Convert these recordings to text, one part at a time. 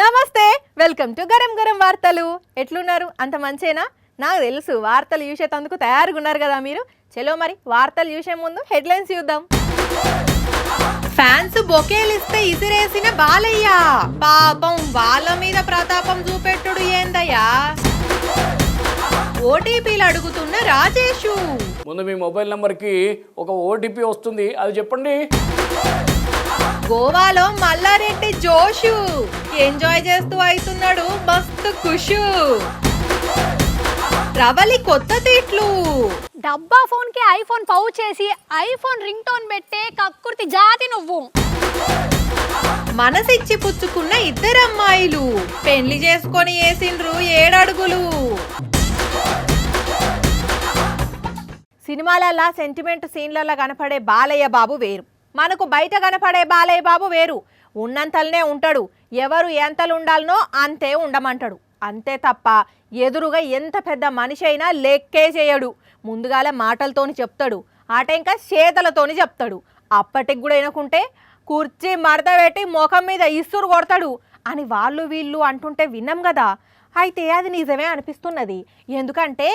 నమస్తే, welcome to garam garam వార్తలు. ఎట్లున్నారు? అంత మంచేనా? నాకు తెలుసు వార్తలు చూసేందుకు తయారుగా ఉన్నారు కదా మీరు. చలో మరి వార్తలు చూసే ముందు హెడ్లైన్స్ చూద్దాం. ఫ్యాన్స్ బొకేలు ఇస్తే ఇసిరేసిన బాలయ్య, పాపం వాళ్ళ మీద ప్రతాపం చూపెట్టుడు ఏందయ్యా? ఓటీపీలు అడుగుతున్న రాజేషు. ముందు మీ మొబైల్ నంబర్కి ఒక ఓటీపీ వస్తుంది, అది చెప్పండి. గోవాలో మల్లారెడ్డి జోషు ఎంజాయ్ చేస్తూ అవుతున్నాడు మస్తు ఖుషు. రవలి కొత్త తిట్లు. డబ్బా ఫోన్ కి ఐఫోన్ పౌచ్ చేసి ఐఫోన్ రింగ్ టోన్ పెట్టే కక్కుర్తి జాతి నువ్వు. మనసిచ్చి పుచ్చుకున్న ఇద్దరు అమ్మాయిలు పెళ్లి చేసుకొని వేసిండ్రు 7 అడుగులు. సినిమాలల్లా సెంటిమెంట్ సీన్లలో కనపడే బాలయ్య బాబు వేరు, మనకు బయట కనపడే బాలయ్య బాబు వేరు. ఉన్నంతలనే ఉంటాడు, ఎవరు ఎంతలు ఉండాలనో అంతే ఉండమంటాడు, అంతే తప్ప ఎదురుగా ఎంత పెద్ద మనిషి అయినా లెక్కే చేయడు. ముందుగాల మాటలతోని చెప్తాడు, ఆట ఇంకా చేతలతోని చెప్తాడు. అప్పటికి కూడా వినకుంటే కుర్చీ మడత పెట్టి ముఖం మీద ఇసురు కొడతాడు అని వాళ్ళు వీళ్ళు అంటుంటే విన్నాం కదా. అయితే అది నిజమే అనిపిస్తున్నది. ఎందుకంటే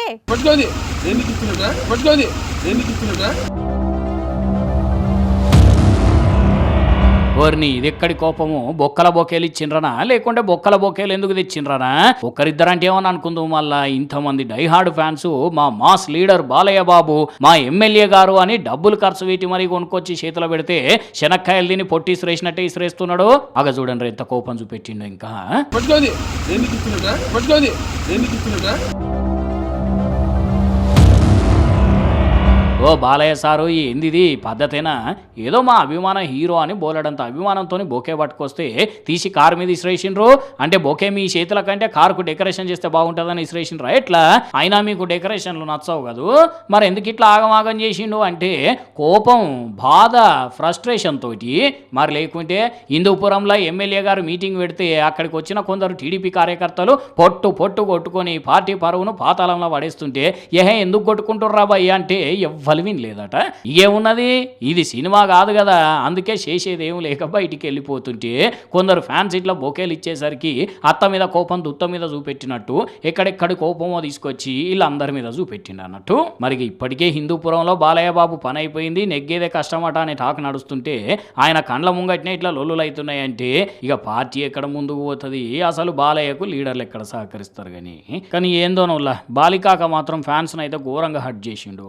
ఓర్ని ఇది ఎక్కడి కోపము? బొక్కల బొకేలు ఇచ్చిండ్రనా లేకుంటే బొక్కల బొకేలు ఎందుకు తెచ్చిండ్రనా? ఒకరిద్దరంటే ఏమని అనుకుందాం, మళ్ళా ఇంతమంది డైహార్డ్ ఫ్యాన్స్ మా మాస్ లీడర్ బాలయ్య బాబు, మా ఎమ్మెల్యే గారు అని డబ్బులు ఖర్చు పెట్టి మరీ కొనుక్కొచ్చి చేతిలో పెడితే శనక్కాయలు తిని పొట్టి ఇసిరేసినట్టే ఇసిరేస్తున్నాడు. అగ చూడండి ఎంత కోపం చూపెట్టిండు. ఇంకా ఓ బాలయ్య సారు, ఏందిది పద్ధతేనా? ఏదో మా అభిమాన హీరో అని బోలెడంత అభిమానంతో బొకే పట్టుకొస్తే తీసి కారు మీద ఇసిరేసిండ్రు. అంటే బొకే మీ చేతుల కంటే కారుకు డెకరేషన్ చేస్తే బాగుంటుందని ఇసిరేసిండ్రా ఎట్లా? అయినా మీకు డెకరేషన్లు నచ్చవు కదూ, మరి ఎందుకు ఇట్లా ఆగమాగం చేసిండు అంటే కోపం, బాధ, ఫ్రస్ట్రేషన్ తోటి. మరి లేకుంటే హిందూపురంలో ఎమ్మెల్యే గారు మీటింగ్ పెడితే అక్కడికి వచ్చిన కొందరు టీడీపీ కార్యకర్తలు పొట్టు కొట్టుకొని పార్టీ పరువును పాతాళంలో పడేస్తుంటే ఎందుకు కొట్టుకుంటుర్రా భయ్య అంటే ఫలివిన్ లేదట. ఏమున్నది, ఇది సినిమా కాదు కదా, అందుకే చేసేది ఏం లేక బయటికి వెళ్ళిపోతుంటే కొందరు ఫ్యాన్స్ ఇట్లా బొకేలు ఇచ్చేసరికి అత్త మీద కోపం దుత్త మీద చూపెట్టినట్టు ఎక్కడెక్కడి కోపమో తీసుకొచ్చి వీళ్ళందరి మీద చూపెట్టిండు అన్నట్టు. మరి ఇప్పటికే హిందూపురంలో బాలయ్య బాబు పని అయిపోయింది, నెగ్గేదే కష్టమట అనే టాక్ నడుస్తుంటే ఆయన కండ్ల ముంగట్నే ఇట్లా లొల్లులు అవుతున్నాయంటే ఇక పార్టీ ఎక్కడ ముందుకు పోతుంది? అసలు బాలయ్యకు లీడర్లు ఎక్కడ సహకరిస్తారు? కానీ ఏందోనోలా బాలికాక మాత్రం ఫ్యాన్స్ అయితే ఘోరంగా హర్ట్ చేసిండు.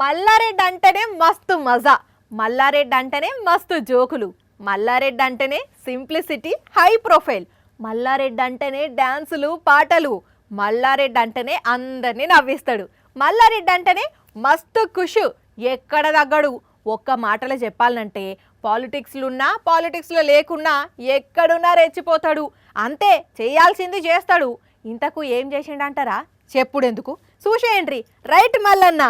మల్లారెడ్డి అంటేనే మస్తు మజా, మల్లారెడ్డి అంటేనే మస్తు జోకులు, మల్లారెడ్డి అంటేనే సింప్లిసిటీ, హై ప్రొఫైల్, మల్లారెడ్డి అంటేనే డ్యాన్సులు పాటలు, మల్లారెడ్డి అంటేనే అందరినీ నవ్విస్తాడు, మల్లారెడ్డి అంటేనే మస్తు ఖుషు, ఎక్కడ తగ్గడు. ఒక్క మాటలో చెప్పాలంటే పాలిటిక్స్లున్నా పాలిటిక్స్లో లేకున్నా ఎక్కడున్నా రెచ్చిపోతాడు, అంతే, చేయాల్సింది చేస్తాడు. ఇంతకు ఏం చేసిండంటారా? చెప్పుడెందుకు, చూసేయండి. రైట్ మల్లన్న.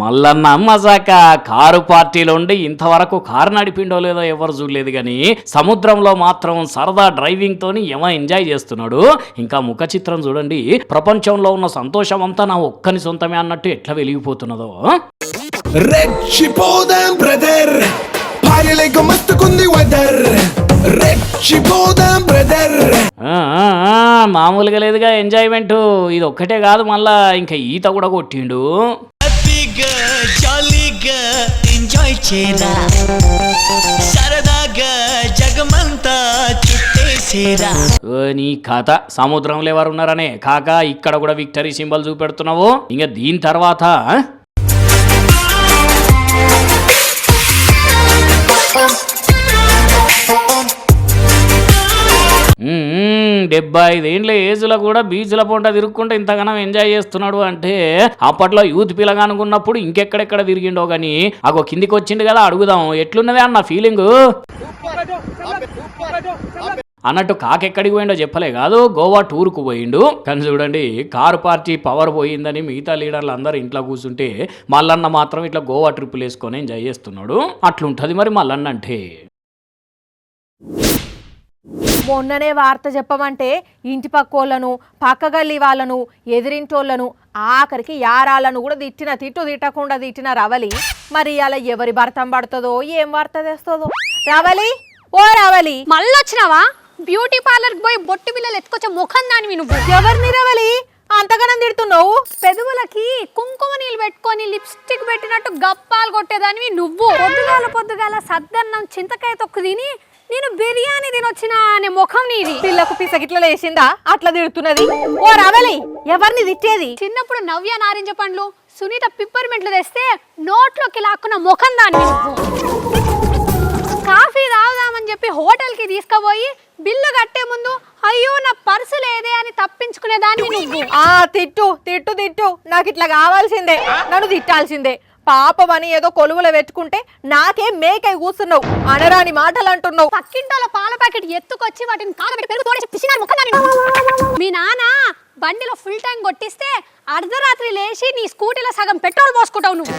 మల్లన్న మజాక కారు పార్టీలో ఉండి ఇంతవరకు కారు నడిపిండో లేదో ఎవరు చూడలేదు, కానీ సముద్రంలో మాత్రం సరదా డ్రైవింగ్ తోని ఏమో ఎంజాయ్ చేస్తున్నాడు. ఇంకా ముఖ చిత్రం చూడండి, ప్రపంచంలో ఉన్న సంతోషం అంతా నా ఒక్కని సొంతమే అన్నట్టు ఎట్లా వెలిగిపోతున్నదో. రెచ్చిపోదాం బ్రదర్, భార్యలేక మస్తుకుంది వెదర్, రెచ్చిపోదాం బ్రదర్. మామూలుగా లేదుగా ఎంజాయ్మెంట్. ఇది ఒక్కటే కాదు, మళ్ళా ఇంకా ఈత కూడా కొట్టిండు. జాలీగా ఎంజాయ్ చేయరా, సరదాగా జగమంతా చుట్టేసేరా. నీ కథ సముద్రంలో ఎవరు ఉన్నారనే కాక ఇక్కడ కూడా విక్టరీ సింబల్ చూపెడుతున్నావు. ఇంకా దీని తర్వాత 75 ఏండ్ల ఏజ్లో కూడా బీచ్ల పొంట తిరుగుకుంటే ఇంతగానం ఎంజాయ్ చేస్తున్నాడు అంటే అప్పట్లో యూత్ పిల్లగా అనుకున్నప్పుడు ఇంకెక్కడెక్కడ తిరిగిండో కానీ అగో కిందికి వచ్చిండు కదా, అడుగుదాం ఎట్లున్నదే అన్న ఫీలింగు అన్నట్టు. కాకెక్కడికి పోయిండో చెప్పలే కాదు, గోవా టూర్కు పోయిండు. కానీ చూడండి, కారు పార్టీ పవర్ పోయిందని మిగతా లీడర్లు అందరూ ఇంట్లో కూర్చుంటే మల్లన్న మాత్రం ఇట్లా గోవా ట్రిప్పులు వేసుకొని ఎంజాయ్ చేస్తున్నాడు. అట్లుంటుంది మరి మల్లన్న అంటే. మొన్ననే వార్త చెప్పమంటే ఇంటి పక్కోళ్ళను పక్క గల్లి వాళ్ళను ఎదిరింటోళ్ళను ఆఖరికి యారాలను కూడా తిట్టు తిట్టకుండా తిట్టిన రవలి మరి అలా ఎవరి భర్తం పడుతుందో ఏం వార్త తెస్తుందో. రవలి ఓ రవలి, మళ్ళొచ్చినావా? బ్యూటీ పార్లర్కి పోయి బొట్టు బిల్లలు ఎత్తుకొచ్చే ముఖం దానివి నువ్వు. ఎవరిని రవలి అంతగానం తిడుతున్నావు? పెదవులకి కుంకుమ నీళ్ళు పెట్టుకొని లిప్స్టిక్ పెట్టినట్టు గప్పాలు కొట్టేదానివి నువ్వు. పొద్దుగాల సద్దన్నం చింతకాయ తొక్కు తిని నేను బిర్యానీ తినొచ్చినా అనే ముఖం నీది. పిల్లకు పిసగిట్ల లేచిందా అట్లా తిడుతున్నది? ఓ రవలి, ఎవరిని తిట్టేది? చిన్నప్పుడు నవ్య నారింజ పండ్లు, సునీత పిప్పర్మెంట్లు తెస్తే నోట్లోకి లాక్కున్న ముఖం దానివి నువ్వు. కాఫీ తాగుదామని చెప్పి హోటల్కి తీసుకుపోయి బిల్లు కట్టే ముందు అయ్యో నా పర్సు లేదే అని తప్పించుకునేదాన్ని నువ్వు. తిట్టు నాకు ఇట్లా కావాల్సిందే, నన్ను తిట్టాల్సిందే. పాపమని ఏదో కొలువులో పెట్టుకుంటే నాకే మేకై కూర్చున్నావు, అనరాని మాటలు అంటున్నావు. పక్కింటోళ్ళ పాల ప్యాకెట్ ఎత్తుకొచ్చి వాటిని కాగబెట్టి పెరుగు తోడేసి పిసినారు ముఖం దానివి. మీ నాన్న బండిలో ఫుల్ ట్యాంక్ కొట్టిస్తే అర్ధరాత్రి లేచి నీ స్కూటీలో సగం పెట్రోల్ పోసుకుంటావు నువ్వు.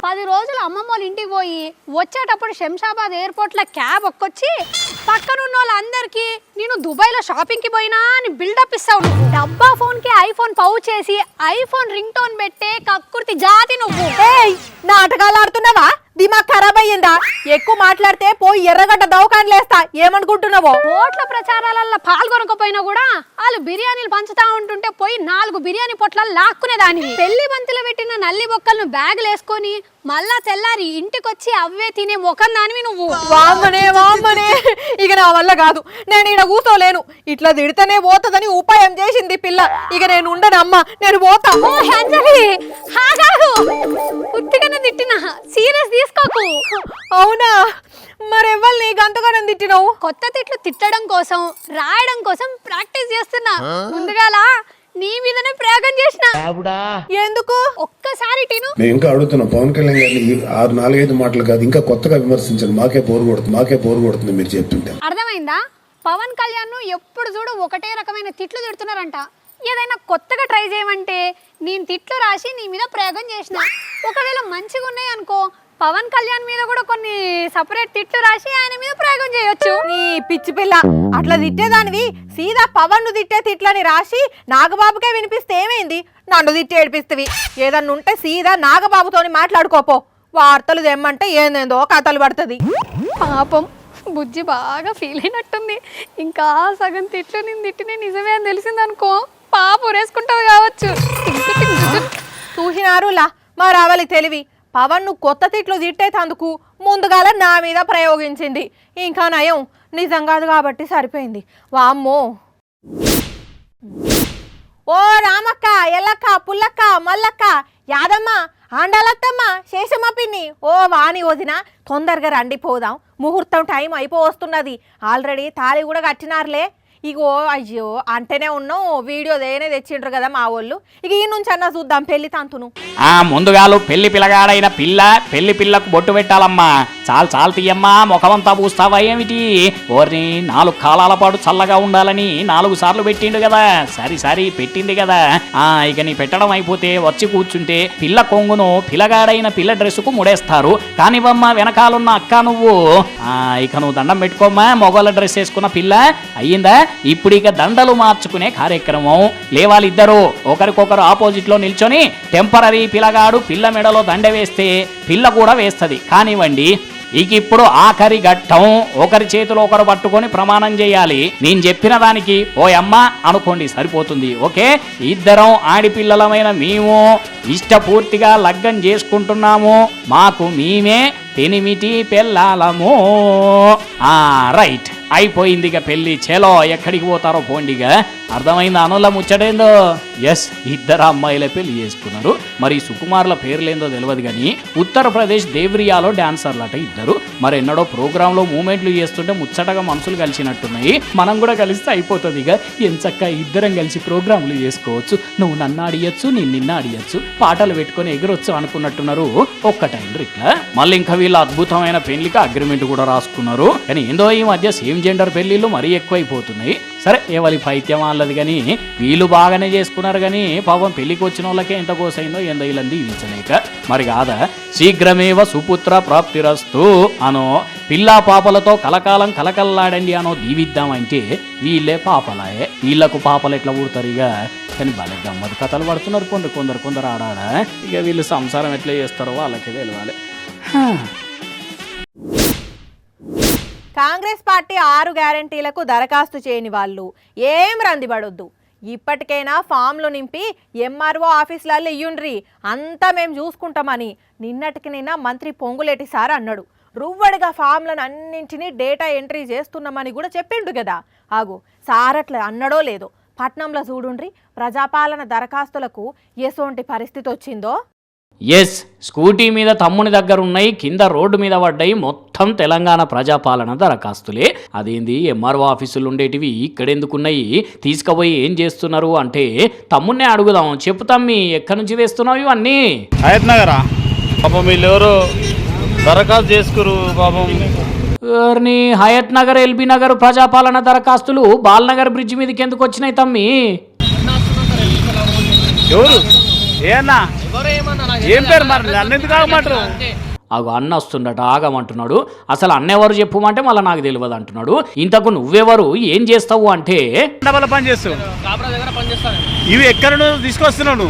10 రోజులు అమ్మమ్మ వాళ్ళ ఇంటికి పోయి వచ్చేటప్పుడు శంషాబాద్ ఎయిర్పోర్ట్లో క్యాబ్ ఒక్కొచ్చి పక్కనున్న వాళ్ళందరికీ నేను దుబాయ్లో షాపింగ్కి పోయినా అని బిల్డప్ ఇస్తావు నువ్వు. డబ్బా ఫోన్కి ఐఫోన్ పౌచ్ చేసి ఐఫోన్ రింగ్ టోన్ పెట్టే కక్కుర్తి జాతి నువ్వు. ఏయ్, నాటకాలు ఆడుతున్నావా? దిమాగ్ ఖరాబ్ అయ్యిందా? ఎక్కువ మాట్లాడితే పోయి ఎర్రగడ్డ దవకాన్లేస్తా. ఏమనుకుంటున్నావో? ఓట్ల ప్రచారాలలో పాల్గొనకపోయినా కూడా వాళ్ళు బిర్యానీలు పంచుతా ఉంటుంటే పోయి 4 బిర్యానీ పొట్లాలు లాక్కునేదానివి. పెళ్లి బంతిలో పెట్టిన నల్లి బొక్కలను బ్యాగులు వేసుకొని మళ్ళా తెల్లారి ఇంటికొచ్చి అవే తినే ముఖం దానివి నువ్వు. వామ్మనే ఇక నా వల్ల కాదు, నేను ఈడ కూర్చోలేను. ఇట్లా తిడితేనే పోతుందని ఉపాయం చేసింది పిల్ల. ఇక నేను ఉండనమ్మా, నేను పోతా. ఉత్తిగానే తిట్టినా, సీరియస్ తీసుకోకు. అవునా? మరెవ్వరు నీకు అంతగానం తిట్టినావు? కొత్త తిట్లు తిట్టడం కోసం రాయడం కోసం ప్రాక్టీస్ చేస్తున్నా. ముందుగాల నీ మీదనే ప్రయోగం చేసిన. ఎందుకు? ఒక్కసారి టిను. మేము ఇంకా అడుగుతున్నాం పవన్ కళ్యాణ్ గారిని 4-5 మాటలు కాదు ఇంకా కొత్తగా విమర్శించండి. మాకే బోరు కొడుతుంది మీరు చెప్తుంటే. అర్థమైందా? పవన్ కళ్యాణ్ ఎప్పుడు చూడు ఒకటే రకమైన తిట్లు తిడుతున్నారంట. ఏదైనా కొత్తగా ట్రై చేయమంటే నేను తిట్లు రాసి నీ మీద ప్రయోగం చేసిన. ఒకవేళ మంచిగా ఉన్నాయి అనుకో, పవన్ కళ్యాణ్ మీద కూడా కొన్ని సపరేట్ తిట్లు రాసి ఆయన మీద ప్రయోగం చేయొచ్చు. నీ పిచ్చి పిల్ల, అట్లా తిట్టేదానివి సీదా పవన్ ను తిట్టే తిట్లని రాసి నాగబాబుకే వినిపిస్తే ఏమైంది? నన్ను తిట్టి ఏడిపిస్తవి. ఏదన్నా ఉంటే సీదా నాగబాబుతోని మాట్లాడుకోపో. వార్తలు తెమ్మంటే ఏందేందో కథలు పడుతుంది. పాపం బుజ్జి బాగా ఫీల్ అయినట్టుంది. ఇంకా సగం తిట్లు నేను తిట్టినే నిజమే అని తెలిసిందనుకో పాప ఉరేసుకుంటుంది కావచ్చు. చూసినారులా మా రావాలి తెలివి. పవన్ ను కొత్త తిట్లు తిట్టేటందుకు ముందుగాల నా మీద ప్రయోగించింది. ఇంకా నయం నిజం కాదు కాబట్టి సరిపోయింది. వామ్మో. ఓ రామక్క, ఎల్లక్క, పుల్లక్క, మల్లక్క, యాదమ్మ, ఆండాలత్తమ్మ, శేషమ్మ పిన్ని, ఓ వాణి వదిన, తొందరగా రండి పోదాం. ముహూర్తం టైం అయిపోవస్తున్నది. ఆల్రెడీ తాళి కూడా కట్టినారులే. ఇగో అయ్యో అంటేనే ఉన్నాం, వీడియో దేనే తెచ్చిండ్రు కదా మా వాళ్ళు. ఇక ఈ నుంచి అన్న చూద్దాం పెళ్లి తంతును. ముందుగాలు పెళ్లి పిల్లగాడైన పెళ్లి పిల్లకు బొట్టు పెట్టాలమ్మా. చాలు తీయమ్మా, ముఖమంతా పూస్తావా ఏమిటి? ఓర్ని 4 కాలాల పాటు చల్లగా ఉండాలని 4 సార్లు పెట్టిండు కదా. సరి పెట్టింది కదా. ఇక నీ పెట్టడం అయిపోతే వచ్చి కూర్చుంటే పిల్ల కొంగును పిల్లగాడైన పిల్ల డ్రెస్సుకు ముడేస్తారు. కానివమ్మా వెనకాలన్న అక్క నువ్వు. ఇక నువ్వు దండం పెట్టుకోమ్మా. మొగోళ్ళ డ్రెస్ వేసుకున్న పిల్ల అయ్యిందా? ఇప్పుడు ఇక దండలు మార్చుకునే కార్యక్రమం. లేవాళ్ళిద్దరూ ఒకరికొకరు ఆపోజిట్ లో నిల్చొని టెంపరరీ పిల్లగాడు పిల్ల మెడలో దండ వేస్తే పిల్ల కూడా వేస్తుంది. కానివ్వండి. ఇక ఇప్పుడు ఆఖరి ఘట్టం. ఒకరి చేతిలో ఒకరు పట్టుకొని ప్రమాణం చేయాలి. నేను చెప్పిన దానికి ఓ అమ్మ అనుకోండి సరిపోతుంది. ఓకే, ఇద్దరం ఆడిపిల్లలమైన మేము ఇష్టపూర్తిగా లగ్గం చేసుకుంటున్నాము. మాకు మేమే పెనిమిటి పెళ్ళాలము. రైట్, అయిపోయింది ఇక పెళ్లి. చేలో ఎక్కడికి పోతారో పోండిగా. అర్థమైంది అనుల ముచ్చటేందో? ఎస్, 2 అమ్మాయిల పెళ్లి చేసుకున్నారు. మరి సుకుమార్ల పేర్లేందో తెలియదు కానీ ఉత్తరప్రదేశ్ దేవ్రియాలో డాన్సర్లట ఇద్దరు. మరి ఎన్నడో ప్రోగ్రాంలో మూమెంట్లు చేస్తుంటే ముచ్చటగా మనసులు కలిసినట్టున్నాయి. మనం కూడా కలిస్తే అయిపోతుంది. ఇక ఎంచక్క ఇద్దరం కలిసి ప్రోగ్రాంలు చేసుకోవచ్చు. నువ్వు నన్ను ఆడియచ్చు, నేను నిన్న ఆడియచ్చు, పాటలు పెట్టుకొని ఎగరొచ్చు అనుకున్నట్టున్నారు. ఒక్కటైండ్రు ఇట్లా. మళ్ళీ ఇంకా వీళ్ళ అద్భుతమైన పెళ్లికి అగ్రిమెంట్ కూడా రాసుకున్నారు. కానీ ఏందో ఈ మధ్య సేమ్ జెండర్ పెళ్లిళ్ళు మరీ ఎక్కువైపోతున్నాయి. సరే ఎవరి పైత్యం వాళ్ళది కానీ వీళ్ళు బాగానే చేసుకున్నారు కానీ పాపం పెళ్లికి వచ్చిన వాళ్ళకే ఎంత కోసైందో ఎంత ఇల్లని దీవించలేక మరి కాదా శీఘ్రమేవ సుపుత్ర ప్రాప్తిరస్తు అనో పిల్లా పాపలతో కలకాలం కలకల్లాడండి అనో దీవిద్దామంటే వీళ్ళే పాపలాయే వీళ్ళకు పాపలు ఎట్లా పుడతారు ఇక కానీ భలే గమ్మతి కథలు పడుతున్నారు కొందరు ఆడాడ ఇక వీళ్ళు సంసారం ఎట్లా చేస్తారో వాళ్ళకి తెలియాలి. కాంగ్రెస్ పార్టీ 6 గ్యారంటీలకు దరఖాస్తు చేయని వాళ్ళు ఏం రందిపడొద్దు. ఇప్పటికైనా ఫామ్లు నింపి ఎంఆర్ఓ ఆఫీసులలో ఇయ్యుండ్రి, అంతా మేము చూసుకుంటామని నిన్నటికి నిన్న మంత్రి పొంగులేటి సార్ అన్నాడు. రువ్వడిగా ఫామ్లను అన్నింటినీ డేటా ఎంట్రీ చేస్తున్నామని కూడా చెప్పిండు కదా. ఆగు సార్ అట్లా అన్నాడో లేదో పట్నంలో చూడుండ్రి ప్రజాపాలన దరఖాస్తులకు ఎసోంటి పరిస్థితి వచ్చిందో. ఎస్ స్కూటీ మీద తమ్ముని దగ్గర ఉన్నాయి, కింద రోడ్డు మీద పడ్డాయి, మొత్తం తెలంగాణ ప్రజాపాలన దరఖాస్తులే. అదేంది ఎంఆర్ఓ ఆఫీసులు ఉండేటివి ఇక్కడెందుకున్నాయి, తీసుకుపోయి ఏం చేస్తున్నారు అంటే తమ్మున్నే అడుగుదాం. చెప్పు తమ్మి ఎక్కడి నుంచి తెస్తున్నావు ఇవన్నీ? హయత్ నగరా పాపం వీళ్ళెవరో దరఖాస్తు చేసుకురు పాపం. హయత్ నగర్ ఎల్బీ నగర్ ప్రజాపాలన దరఖాస్తులు బాల్నగర్ బ్రిడ్జ్ మీదకి ఎందుకు వచ్చినాయి తమ్మి? ఎవరు ఏనా ఏం పేరు మరి అన్నెందుకు ఆగమంటారు? అగో అన్న వస్తుండట ఆగమంటున్నాడు. అసలు అన్న ఎవరు చెప్పుమంటే మళ్ళీ నాకు తెలియదు అంటున్నాడు. ఇంతకు నువ్వెవరు ఏం చేస్తావు అంటే పని చేస్తావు ఇవి ఎక్కడ తీసుకొస్తున్నావు?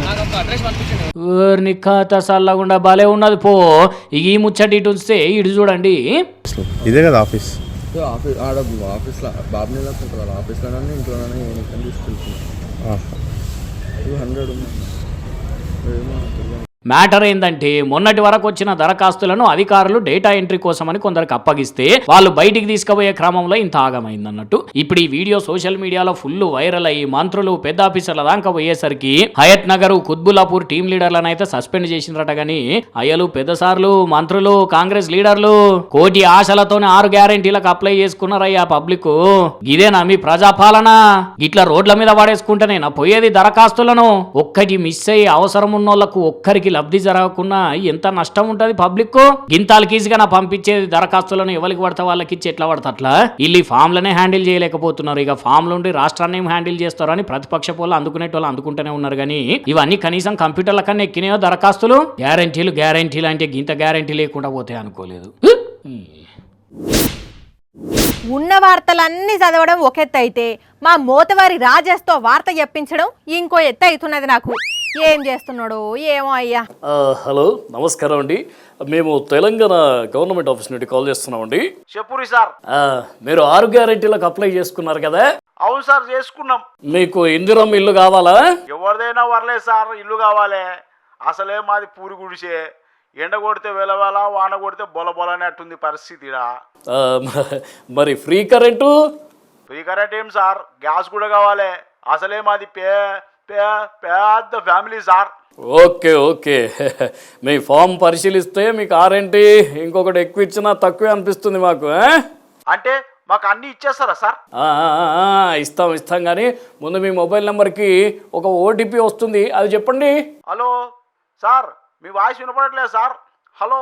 నిఖాత సల్లగుండా భలే ఉన్నది పో. ఇక ఈ ముచ్చటి ఇటు ఉంచితే ఇటు చూడండి. ఇదే కదా ఆఫీస్ ఆఫీస్లో బాబుని ఆఫీస్లో ఇంట్లోనే తీసుకెళ్తున్నాను. 200 మ్యాటర్ ఏంటంటే మొన్నటి వరకు వచ్చిన దరఖాస్తులను అధికారులు డేటా ఎంట్రీ కోసమని కొందరికి అప్పగిస్తే వాళ్ళు బయటికి తీసుకుపోయే క్రమంలో ఇంత ఆగమైందన్నట్టు. ఇప్పుడు ఈ వీడియో సోషల్ మీడియాలో ఫుల్ వైరల్ అయ్యి మంత్రులు పెద్ద ఆఫీసర్ల దాకా పోయేసరికి హయత్ నగర్ కుత్బుల్లాపూర్ టీం లీడర్లను అయితే సస్పెండ్ చేసినరట. గానీ అయ్యలు పెద్దసార్లు మంత్రులు కాంగ్రెస్ లీడర్లు కోటి ఆశలతోనే 6 గ్యారెంటీలకు అప్లై చేసుకున్నారయ్యా పబ్లిక్. ఇదేనా మీ ప్రజాపాలన? ఇట్లా రోడ్ల మీద పడేసుకుంటేనేనా పోయేది దరఖాస్తులను? ఒక్కటి మిస్ అయ్యి అవసరం ఉన్నోళ్లకు ఒక్కరికి లబ్ధి జరగకుండా ఎంత నష్టం ఉంటుంది పబ్లిక్. గింతాలకి ఈజీగా పంపించేది దరఖాస్తులను ఎవరికి పడితే వాళ్ళకి ఇచ్చి ఎట్లా పడితే అట్లా. వీళ్ళు ఫామ్లనే హ్యాండిల్ చేయలేకపోతున్నారు. ఇక ఫామ్లు ఉండి రాష్ట్రాన్ని ఏం హ్యాండిల్ చేస్తారని ప్రతిపక్ష వాళ్ళు అందుకునేటోళ్ళు అందుకుంటూనే ఉన్నారు. కానీ ఇవన్నీ కనీసం కంప్యూటర్ల కన్నా ఎక్కినాయో దరఖాస్తులు. గ్యారెంటీలు అంటే గింత గ్యారెంటీ లేకుండా పోతే అనుకోలేదు. ఉన్న వార్తలన్నీ చదవడం ఒక ఎత్తు అయితే మా మోతవారి రాజేష్తో వార్త చెప్పించడం ఇంకో ఎత్తు అవుతున్నది. నాకు ఏం చేస్తున్నాడో ఏమో అయ్యా. హలో నమస్కారం అండి, మేము తెలంగాణ గవర్నమెంట్ ఆఫీస్ నుండి కాల్ చేస్తున్నామండి. చెప్పురి సార్. మీరు 6 గ్యారెంటీలకు అప్లై చేసుకున్నారు కదా? అవును సార్ చేసుకున్నాం. మీకు ఇందిరమ్మ ఇల్లు కావాలా? ఎవరిదైనా వర్లేదు సార్, ఇల్లు కావాలి. అసలే మాది పూరి గుడిసే, ఎండ కొడితే వెలవేల, వాన కొడితే బొలబొలనే అట్టుంది పరిస్థితి. మరి ఫ్రీ కరెంటు? ఫ్రీ కరెంట్ ఏం సార్, గ్యాస్ కూడా కావాలి. అసలే మాది పెద్ద ఫ్యామిలీ సార్. ఓకే మీ ఫామ్ పరిశీలిస్తే మీకు ఆరేంటి ఇంకొకటి ఎక్కువ ఇచ్చినా తక్కువే అనిపిస్తుంది మాకు. అంటే మాకు అన్ని ఇచ్చేస్తారా సార్? ఇస్తాం కానీ ముందు మీ మొబైల్ నెంబర్కి ఒక ఓటీపీ వస్తుంది, అది చెప్పండి. హలో సార్, మీ వాయిస్ వినపడట్లేదు sir. Hello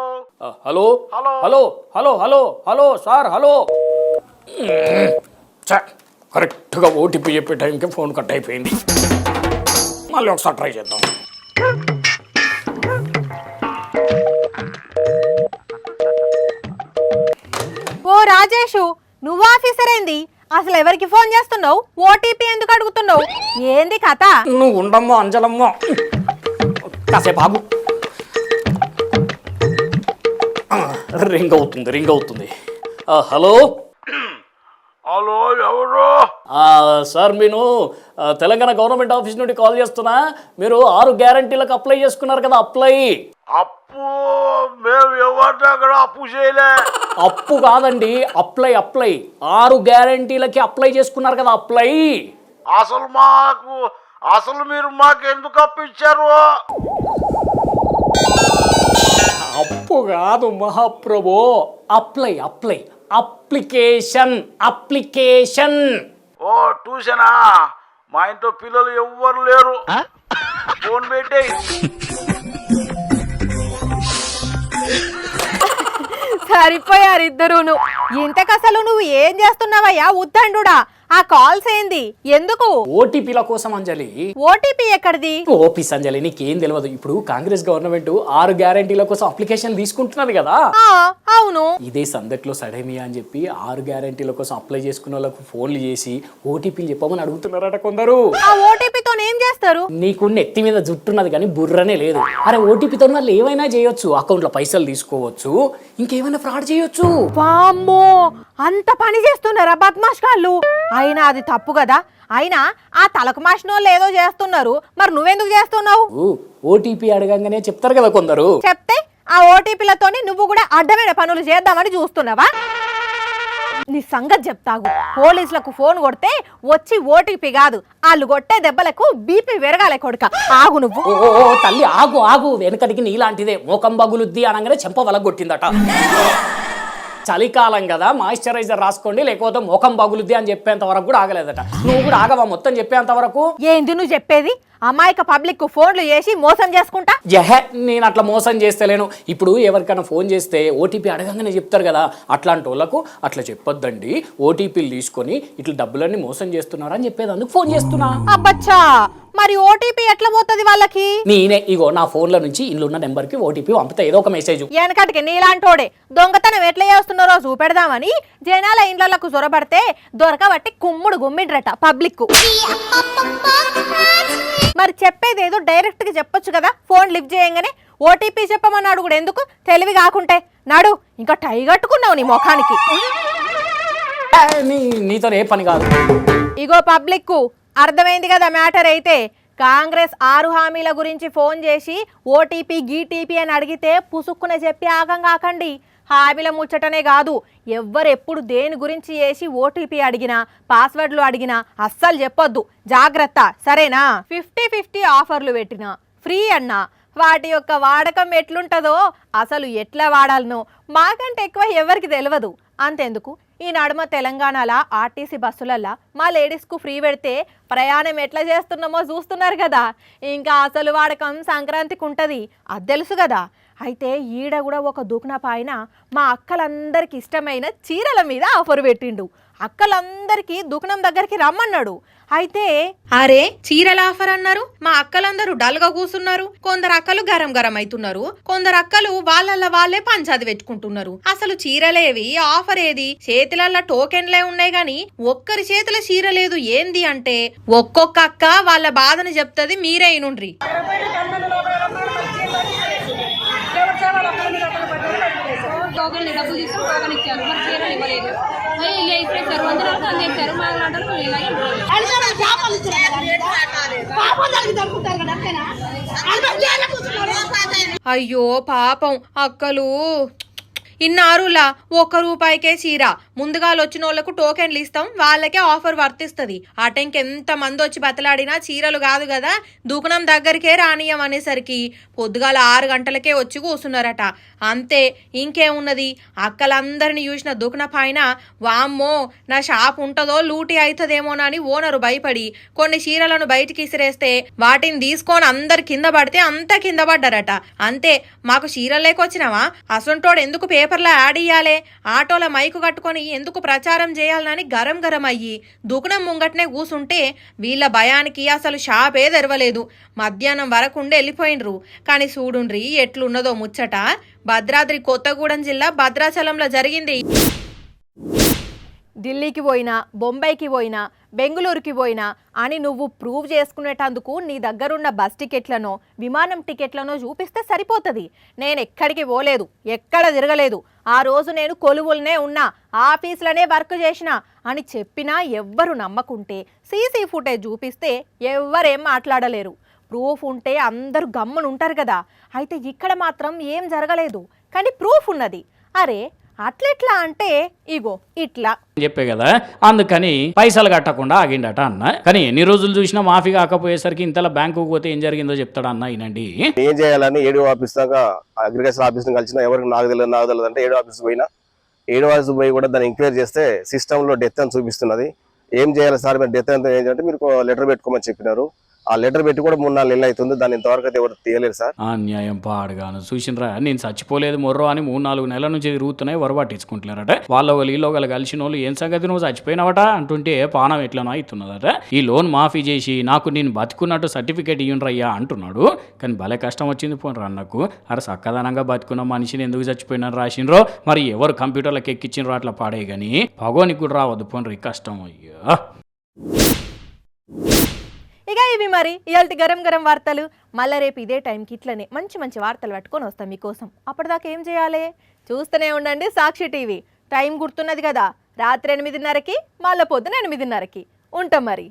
hello hello hello hello hello hello sir hello. కరెక్ట్గా ఓటీపీ చెప్పే టైంకి ఫోన్ కట్ అయిపోయింది. మళ్ళీ ఒకసారి ట్రై చేద్దాం. ఓ రాజేషు, నువ్వు ఆఫీసర్ ఏంది? అసలు ఎవరికి ఫోన్ చేస్తున్నావు? ఓటీపీ ఎందుకు అడుగుతున్నావు? ఏంది కథ? నువ్వు ఉండమ్మో అంజలమ్మో కాసేపు ఆగు. రింగ్ అవుతుంది. హలో హలో ఎవరు? సార్ నేను తెలంగాణ గవర్నమెంట్ ఆఫీస్ నుండి కాల్ చేస్తున్నా. మీరు 6 గ్యారెంటీలకు అప్లై చేసుకున్నారు కదా? అప్పు మేము ఎవరి దగ్గర అప్పు చేయలే. అప్పు కాదండి, అప్లై 6 గ్యారెంటీలకి అప్లై చేసుకున్నారు కదా? అసలు మీరు మాకు ఎందుకు అప్పు ఇచ్చారు? అప్పు కాదు మహాప్రభు, అప్లికేషన్. ఓ ట్యూషనా? మా ఇంట్లో పిల్లలు ఎవ్వరు లేరు. ఫోన్ పెట్టే. సరిపోయారు ఇద్దరును. ఇంతకసలు నువ్వు ఏం చేస్తున్నావయ్యా ఉద్దండుడా? ఆ కాల్స్ ఏంది? ఎందుకు? ఓటీపీల కోసం అంజలి. ఓటీపీ ఎక్కడిది? ఓపీస్ అంజలి, నీకేం తెలియదు. ఇప్పుడు కాంగ్రెస్ గవర్నమెంట్ 6 గ్యారెంటీల కోసం అప్లికేషన్ తీసుకుంటున్నది కదా. అవును. ఇదే సందట్లో సడేమియా అని చెప్పి 6 గ్యారెంటీల కోసం అప్లై చేసుకున్న వాళ్ళకు ఫోన్లు చేసి ఓటీపీలు చెప్పమని అడుగుతున్నారట కొందరు. ఆ ఓటీపీతో ఏం చేస్తారు? నీకు నెత్తి మీద జుట్టున్నది కానీ బుర్రనే లేదు. అరే ఓటీపీతో వాళ్ళు ఏమైనా చేయొచ్చు, అకౌంట్లో పైసలు తీసుకోవచ్చు, ఇంకేమైనా ఫ్రాడ్ చేయొచ్చు. వామ్మో, అంత పని చేస్తున్నారా బద్మాష్ గాళ్ళు? అయినా అది తప్పు కదా. అయినా ఆ తలకు మాషినోళ్ళు ఏదో చేస్తున్నారు, మరి నువ్వెందుకు చేస్తున్నావు? ఓటీపీ అడగంగానే చెప్తారు కదా కొందరు. చెప్తే ఆ ఓటీపీలతోని నువ్వు కూడా అడ్డమైన పనులు చేద్దామని చూస్తున్నావా? నీ సంగతి చెప్తాగు. పోలీసులకు ఫోన్ కొడితే వచ్చి ఓటీపీ కాదు, వాళ్ళు కొట్టే దెబ్బలకు బీపీ పెరగాలే కొడుక. ఆగు నువ్వు. ఓ తల్లి ఆగు ఆగు, వెనకటికి నీలాంటిదే మోకం బగులుద్ది అనగానే చెంప వలగొట్టిందట. చలికాలం కదా, మాయిశ్చరైజర్ రాసుకోండి లేకపోతే మోకం బగులుద్ది అని చెప్పేంత వరకు కూడా ఆగలేదట. నువ్వు కూడా ఆగవా మొత్తం చెప్పేంత వరకు? ఏంది నువ్వు చెప్పేది? అమాయక పబ్లిక్ ఫోన్లు చేసి మోసం చేసుకుంటా? నేను అట్లా మోసం చేస్తలేను. ఇప్పుడు ఎవరికైనా ఫోన్ చేస్తే ఓటీపీ అడగంగానే చెప్తారు కదా, అట్లాంటి వాళ్ళకు అట్లా చెప్పొద్దండి, ఓటీపీలు తీసుకొని ఇట్లా డబ్బులన్నీ మోసం చేస్తున్నారు అని చెప్పేది, అందుకు ఫోన్ చేస్తున్నా. అబ్బచ్చా, మరి ఓటీపీ ఎట్లా పోతుంది వాళ్ళకి? నేనే ఇగో నా ఫోన్ల నుంచి ఇల్లున్న నెంబర్కి ఓటీపీ పంపుతా, ఏదో ఒక మెసేజ్. వెనకటికి నీలాంటోడే దొంగతనం ఎట్లా చేస్తున్నారో చూపెడదామని జనాల ఇండ్లకు జొరబడితే దొరకబట్టి కుమ్ముడు గుమ్మిడ్రట పబ్లిక్. మరి చెప్పేది ఏదో డైరెక్ట్ గా చెప్పొచ్చు కదా. ఫోన్ లిఫ్ట్ చేయంగానే ఓటీపీ చెప్పమన్నాడు కూడా ఎందుకు? తెలివి కాకుంటే నాడు ఇంకా టై కట్టుకున్నావు నీ ముఖానికి. నీతో ఏ పని కాదు. ఇగో పబ్లిక్, అర్థమైంది కదా మ్యాటర్. అయితే కాంగ్రెస్ 6 హామీల గురించి ఫోన్ చేసి ఓటీపీ గీటీపీ అని అడిగితే పుసుక్కున చెప్పి ఆగం కాకండి. హామీల ముచ్చటనే కాదు, ఎవ్వరెప్పుడు దేని గురించి చేసి ఓటీపీ అడిగినా పాస్వర్డ్లు అడిగినా అస్సలు చెప్పొద్దు, జాగ్రత్త, సరేనా? 50-50 ఆఫర్లు పెట్టినా, ఫ్రీ అన్నా, వాటి యొక్క వాడకం ఎట్లుంటుందో అసలు ఎట్లా వాడాలనో మాకంటే ఎక్కువ ఎవరికి తెలియదు. అంతెందుకు, ఈ నడుమ తెలంగాణలో ఆర్టీసీ బస్సులల్లో మా లేడీస్కు ఫ్రీ పెడితే ప్రయాణం ఎట్లా చేస్తున్నామో చూస్తున్నారు కదా. ఇంకా అసలు వాడకం సంక్రాంతికి ఉంటుంది, అది తెలుసు కదా. అయితే ఈడ కూడా ఒక దుకాణపాయన మా అక్కలందరికి ఇష్టమైన చీరల మీద ఆఫర్ పెట్టిండు. అక్కలందరికీ దుకాణం దగ్గరికి రమ్మన్నాడు. అయితే అరే చీరల ఆఫర్ అన్నారు, మా అక్కలందరూ డల్గా కూర్చున్నారు. కొందరు అక్కలు గరం గరం అవుతున్నారు, కొందరు అక్కలు వాళ్ళే పంచాది పెట్టుకుంటున్నారు. అసలు చీరలేవి, ఆఫర్ ఏది? చేతులల్లో టోకెన్లే ఉన్నాయి గాని ఒక్కరి చేతుల చీర లేదు. ఏంది అంటే ఒక్కొక్క అక్క వాళ్ళ బాధను చెప్తుంది, మీరే ఇనుండ్రి. డబ్బులు తీసుకుని టోకన్ ఇచ్చారు, మరి చీరలు ఇవ్వలేదు. ఇచ్చేసారు, వందనాలకు అందేశారు. మా అయ్యో పాపం అక్కలు ఇన్నారులా. 1 రూపాయికే చీర. ముందుగాలు వచ్చిన వాళ్ళకు టోకెన్లు ఇస్తాం, వాళ్ళకే ఆఫర్ వర్తిస్తుంది. ఆ టైంకి ఎంత మంది వచ్చి బతలాడినా చీరలు కాదు కదా, దుకాణం దగ్గరికే రానియం అనేసరికి పొద్దుగాల 6 గంటలకే వచ్చి కూర్చున్నారట. అంతే, ఇంకేమున్నది. అక్కలందరినీ చూసిన దుకాణపాయన వామ్మో నా షాప్ ఉంటుందో లూటీ అవుతుందేమోనని ఓనరు భయపడి కొన్ని చీరలను బయటికి ఇసిరేస్తే వాటిని తీసుకొని అందరు కింద పడితే అంత కింద పడ్డారట. అంతే, మాకు చీరలు లేకొచ్చినావా, అసంటోడు ఎందుకు పేపర్లో యాడ్ ఇయ్యాలే, ఆటోల మైకు కట్టుకొని ఎందుకు ప్రచారం చేయాలని గరం గరం అయ్యి దుకాణం ముంగట్నే కూసుంటే వీళ్ళ భయానికి అసలు షాపే తెరవలేదు. మధ్యాహ్నం వరకు ఉండి వెళ్ళిపోయినరు. కానీ చూడుండ్రి ఎట్లున్నదో ముచ్చట. భద్రాద్రి కొత్తగూడెం జిల్లా భద్రాచలంలో జరిగింది. ఢిల్లీకి పోయినా, బొంబాయికి పోయినా, బెంగళూరుకి పోయినా అని నువ్వు ప్రూవ్ చేసుకునేటందుకు నీ దగ్గరున్న బస్ టికెట్లనో విమానం టికెట్లనో చూపిస్తే సరిపోతుంది. నేను ఎక్కడికి పోలేదు, ఎక్కడ తిరగలేదు, ఆ రోజు నేను కొలువులనే ఉన్నా, ఆఫీసులనే వర్క్ చేసిన అని చెప్పినా ఎవ్వరు నమ్మకుంటే సీసీ ఫుటేజ్ చూపిస్తే ఎవ్వరేం మాట్లాడలేరు. ప్రూఫ్ ఉంటే అందరూ గమ్మునుంటారు కదా. అయితే ఇక్కడ మాత్రం ఏం జరగలేదు, కానీ ప్రూఫ్ ఉన్నది. అరే అట్లెట్లా అంటే ఇగో ఇట్లా చెప్పే కదా, అందుకని పైసలు కట్టకుండా ఆగిండట అన్న. కానీ ఎన్ని రోజులు చూసినా మాఫీ కాకపోయేసరికి ఇంతలా బ్యాంకు పోతే ఏం జరిగిందో చెప్తాడు అన్న. ఈనండి ఏం చేయాలని 7వ ఆఫీస్ దాకా అగ్రికల్చర్ ఆఫీస్ని కలిసిన, ఎవరికి నాకు తెలియదు అంటే 7వ ఆఫీస్ పోయినా, 7వ ఆఫీస్ పోయి కూడా దాన్ని ఎంక్వైరీ చేస్తే సిస్టంలో డెత్ అని చూపిస్తున్నది. ఏం చేయాలి సార్ మీరు డెత్ అంతా ఏంటంటే మీరు లెటర్ పెట్టుకోమని చెప్పినారు. ఆ లెటర్ పెట్టి కూడా 3-4 నెలలు అవుతుంది. దాన్ని ఇంతవరకు అయితే ఎవరు తీయలేరు సార్. అన్యాయం పాడుగాను చూసినరా, నేను చచ్చిపోలేదు మొర్రో అని 3-4 నెలల నుంచి తిరుగుతున్నాయి, వర పట్టించుకుంటున్నారట. వాళ్ళ వీళ్ళు కలిసిన వాళ్ళు ఏం సంగతి నువ్వు చచ్చిపోయినావట అంటుంటే పానం ఎట్లనో అవుతున్నదట. ఈ లోన్ మాఫీ చేసి నాకు నేను బతుకున్నట్టు సర్టిఫికేట్ ఇయ్యండ్రయ్యా అంటున్నాడు. కానీ భలే కష్టం వచ్చింది పోను అన్నకు. అరే చక్కదనంగా బతుకున్న మనిషిని ఎందుకు చచ్చిపోయినారు రాసిండ్రో, మరి ఎవరు కంప్యూటర్లకు ఎక్కించిండ్రో అట్లా పాడే కానీ భగవానికి కూడా రావద్దు పోన్రి కష్టం. అయ్యో ఇక ఇవి మరి ఇవాళ గరం గరం వార్తలు. మళ్ళీ రేపు ఇదే టైంకి ఇట్లనే మంచి మంచి వార్తలు పట్టుకొని వస్తాం మీకోసం. అప్పటిదాకా ఏం చేయాలి? చూస్తూనే ఉండండి సాక్షి టీవీ. టైం గుర్తున్నది కదా, రాత్రి 8:30కి, మళ్ళీ పొద్దున 8:30కి ఉంటాం మరి.